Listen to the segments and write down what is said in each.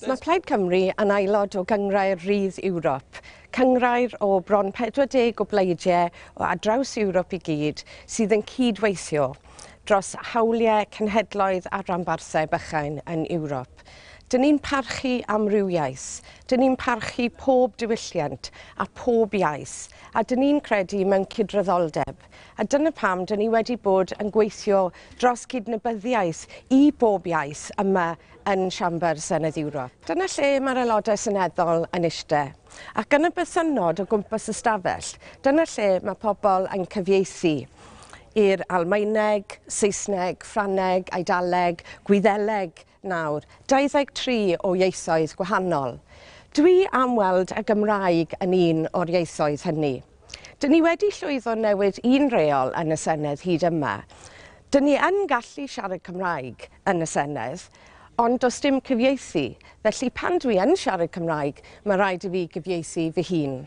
Mae Plaid Cymru yn aelod o Gynghrair Rydd Ewrop, cynghrair o bron 40 o bleidiau o ar draws Ewrop i gyd sydd yn cydweithio dros hawliau cenhedloedd a rhanbarthau bychain yn Ewrop. Dyn ni'n parchu am ryw iaith, dyn ni'n parchu pob diwylliant a pob iaith, a dyn ni'n credu mewn cydraddoldeb. A dyna pam dyn ni wedi bod yn gweithio dros gydnabyddiaeth i bob iaith yma yn Siambr Senedd Ewrop. Dyna lle mae'r aelodau seneddol yn eistedd. Ac yn y bythynod o gwmpas y stafell, dyna lle mae pobl yn cyfieithu i'r Almaeneg, Saesneg, Ffrangeg, Eidaleg, Gwyddeleg nawr, 23 o ieithoedd gwahanol. Dwi am weld y Gymraeg yn un o'r ieithoedd hynny. Dyn ni wedi llwyddo newid un reol yn y Senedd hyd yma. Dyn ni yn gallu siarad Cymraeg yn y Senedd, ond does dim cyfieithu. Felly pan dwi yn siarad Cymraeg, mae rhaid i fi gyfieithu fy hun.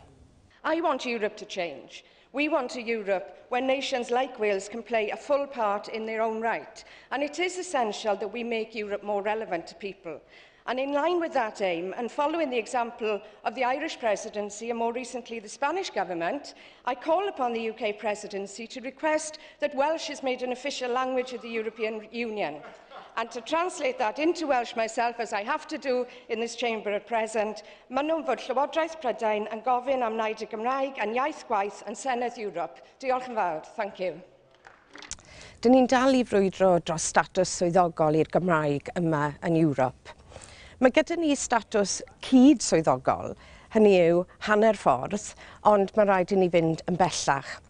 I want Europe to change. We want a Europe where nations like Wales can play a full part in their own right, and it is essential that we make Europe more relevant to people. And in line with that aim, and following the example of the Irish presidency and more recently the Spanish government, I call upon the UK presidency to request that Welsh is made an official language of the European Union. And to translate that into Welsh myself, as I have to do in this chamber at present, maen nhw'n fod Llywodraeth Prydain yn gofyn am wneud y Gymraeg yn iaith gwaith yn Senedd Ewrop. Diolch yn fawr. Thank you. Dyn ni'n dal i frwydro dros statws swyddogol i'r Gymraeg yma yn Ewrop. Mae gyda ni statws cyd-swyddogol, hynny yw hanner ffordd, ond mae rhaid i ni fynd yn bellach.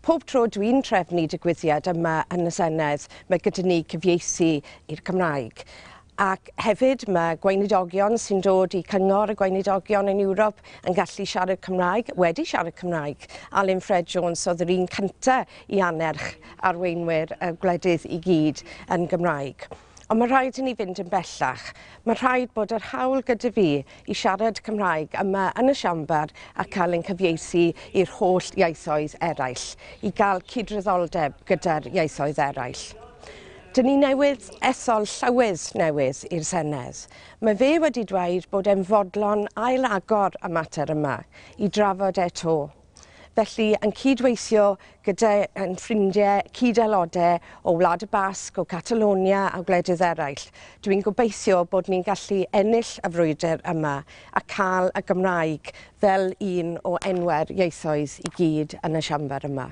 Pob tro dwi'n trefnu digwyddiad yma yn y Senedd, mae gyda ni cyfieithu i'r Cymraeg. Ac hefyd mae gweinidogion sy'n dod i cyngor y gweinidogion yn Ewrop yn gallu siarad Cymraeg, wedi siarad Cymraeg. Alun Fred Jones oedd yr un cyntaf i anerch arweinwyr y gwledydd i gyd yn Gymraeg. Ond mae rhaid i ni fynd yn bellach. Mae rhaid bod yr hawl gyda fi i siarad Cymraeg yma yn y siambar a cael ein cyfieithu i'r holl ieithoedd eraill, i gael cydraddoldeb gyda'r ieithoedd eraill. Dyn ni newydd ethol llywydd newydd i'r Senedd. Mae fe wedi dweud bod e'n fodlon ail-agor y mater yma i drafod eto. Felly, yn cydweithio gyda ein ffrindiau cyd-aelodau o Wlad y Basg, o Catalonia a gwledydd eraill, dwi'n gobeithio bod ni'n gallu ennill y frwydr yma a cael y Gymraeg fel un o enwau'r ieithoedd i gyd yn y siambar yma.